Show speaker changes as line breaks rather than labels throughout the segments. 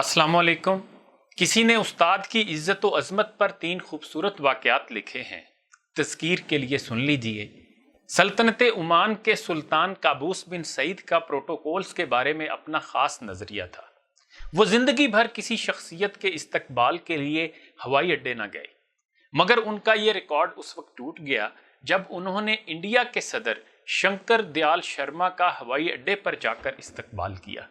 السلام علیکم۔ کسی نے استاد کی عزت و عظمت پر 3 خوبصورت واقعات لکھے ہیں، تذکیر کے لیے سن لیجئے۔ سلطنت عمان کے سلطان قابوس بن سعید کا پروٹوکولز کے بارے میں اپنا خاص نظریہ تھا۔ وہ زندگی بھر کسی شخصیت کے استقبال کے لیے ہوائی اڈے نہ گئے، مگر ان کا یہ ریکارڈ اس وقت ٹوٹ گیا جب انہوں نے انڈیا کے صدر شنکر دیال شرما کا ہوائی اڈے پر جا کر استقبال کیا۔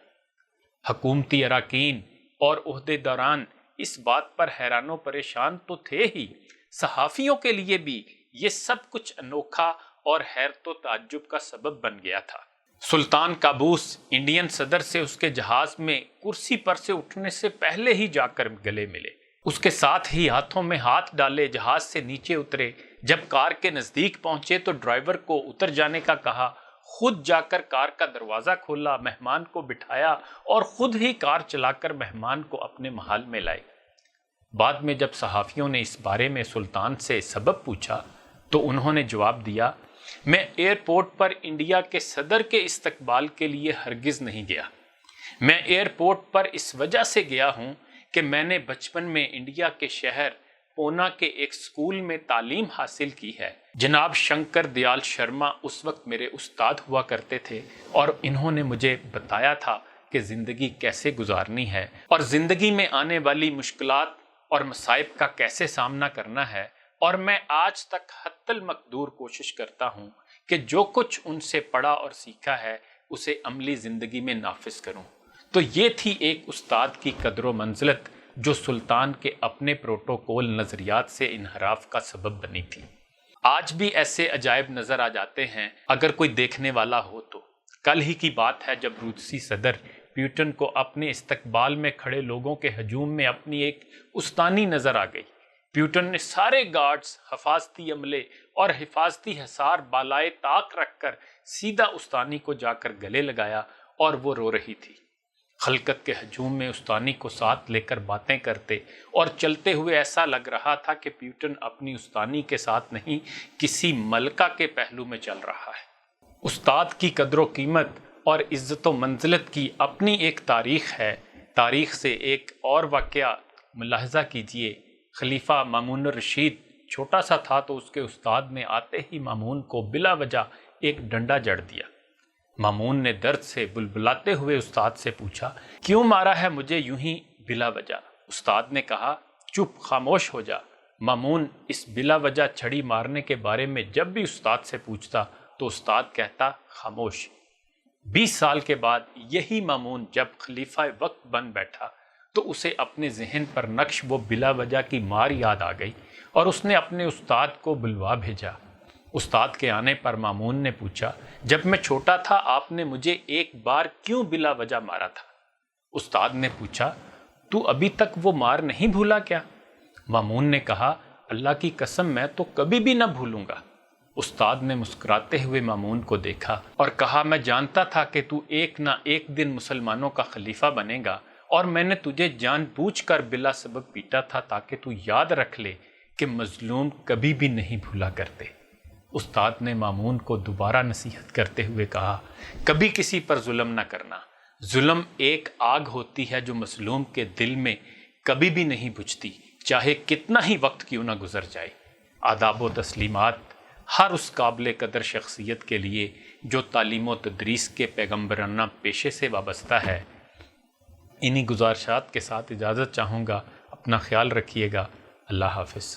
حکومتی اراکین اور عہدیداران اس بات پر حیران و پریشان تو تھے ہی، صحافیوں کے لیے بھی یہ سب کچھ انوکھا اور حیرت و تعجب کا سبب بن گیا تھا۔ سلطان قابوس انڈین صدر سے اس کے جہاز میں کرسی پر سے اٹھنے سے پہلے ہی جا کر گلے ملے، اس کے ساتھ ہی ہاتھوں میں ہاتھ ڈالے جہاز سے نیچے اترے۔ جب کار کے نزدیک پہنچے تو ڈرائیور کو اتر جانے کا کہا، خود جا کر کار کا دروازہ کھولا، مہمان کو بٹھایا اور خود ہی کار چلا کر مہمان کو اپنے محل میں لائے۔ بعد میں جب صحافیوں نے اس بارے میں سلطان سے سبب پوچھا تو انہوں نے جواب دیا، میں ایئرپورٹ پر انڈیا کے صدر کے استقبال کے لیے ہرگز نہیں گیا۔ میں ایئرپورٹ پر اس وجہ سے گیا ہوں کہ میں نے بچپن میں انڈیا کے شہر پونا کے ایک سکول میں تعلیم حاصل کی ہے۔ جناب شنکر دیال شرما اس وقت میرے استاد ہوا کرتے تھے اور انہوں نے مجھے بتایا تھا کہ زندگی کیسے گزارنی ہے اور زندگی میں آنے والی مشکلات اور مصائب کا کیسے سامنا کرنا ہے، اور میں آج تک حتی المقدور کوشش کرتا ہوں کہ جو کچھ ان سے پڑھا اور سیکھا ہے اسے عملی زندگی میں نافذ کروں۔ تو یہ تھی ایک استاد کی قدر و منزلت جو سلطان کے اپنے پروٹوکول نظریات سے انحراف کا سبب بنی تھی۔ آج بھی ایسے عجائب نظر آ جاتے ہیں اگر کوئی دیکھنے والا ہو تو۔ کل ہی کی بات ہے جب روسی صدر پیوٹن کو اپنے استقبال میں کھڑے لوگوں کے ہجوم میں اپنی ایک استانی نظر آ گئی۔ پیوٹن نے سارے گارڈز، حفاظتی عملے اور حفاظتی حصار بالائے طاق رکھ کر سیدھا استانی کو جا کر گلے لگایا اور وہ رو رہی تھی۔ خلقت کے ہجوم میں استانی کو ساتھ لے کر باتیں کرتے اور چلتے ہوئے ایسا لگ رہا تھا کہ پیوٹن اپنی استانی کے ساتھ نہیں کسی ملکہ کے پہلو میں چل رہا ہے۔ استاد کی قدر و قیمت اور عزت و منزلت کی اپنی ایک تاریخ ہے۔ تاریخ سے ایک اور واقعہ ملاحظہ کیجئے۔ خلیفہ مامون الرشید چھوٹا سا تھا تو اس کے استاد نے آتے ہی مامون کو بلا وجہ ایک ڈنڈا جڑ دیا۔ مامون نے درد سے بلبلاتے ہوئے استاد سے پوچھا، کیوں مارا ہے مجھے یوں ہی بلا وجہ؟ استاد نے کہا، چپ، خاموش ہو جا۔ مامون اس بلا وجہ چھڑی مارنے کے بارے میں جب بھی استاد سے پوچھتا تو استاد کہتا، خاموش۔ 20 سال کے بعد یہی مامون جب خلیفہ وقت بن بیٹھا تو اسے اپنے ذہن پر نقش وہ بلا وجہ کی مار یاد آ گئی اور اس نے اپنے استاد کو بلوا بھیجا۔ استاد کے آنے پر مامون نے پوچھا، جب میں چھوٹا تھا آپ نے مجھے ایک بار کیوں بلا وجہ مارا تھا؟ استاد نے پوچھا، تو ابھی تک وہ مار نہیں بھولا کیا؟ مامون نے کہا، اللہ کی قسم میں تو کبھی بھی نہ بھولوں گا۔ استاد نے مسکراتے ہوئے مامون کو دیکھا اور کہا، میں جانتا تھا کہ تو ایک نہ ایک دن مسلمانوں کا خلیفہ بنے گا اور میں نے تجھے جان بوجھ کر بلا سبب پیٹا تھا تاکہ تو یاد رکھ لے کہ مظلوم کبھی بھی نہیں بھولا کرتے۔ استاد نے مامون کو دوبارہ نصیحت کرتے ہوئے کہا، کبھی کسی پر ظلم نہ کرنا۔ ظلم ایک آگ ہوتی ہے جو مظلوم کے دل میں کبھی بھی نہیں بجھتی، چاہے کتنا ہی وقت کیوں نہ گزر جائے۔ آداب و تسلیمات ہر اس قابل قدر شخصیت کے لیے جو تعلیم و تدریس کے پیغمبرانہ پیشے سے وابستہ ہے۔ انہی گزارشات کے ساتھ اجازت چاہوں گا۔ اپنا خیال رکھیے گا۔ اللہ حافظ۔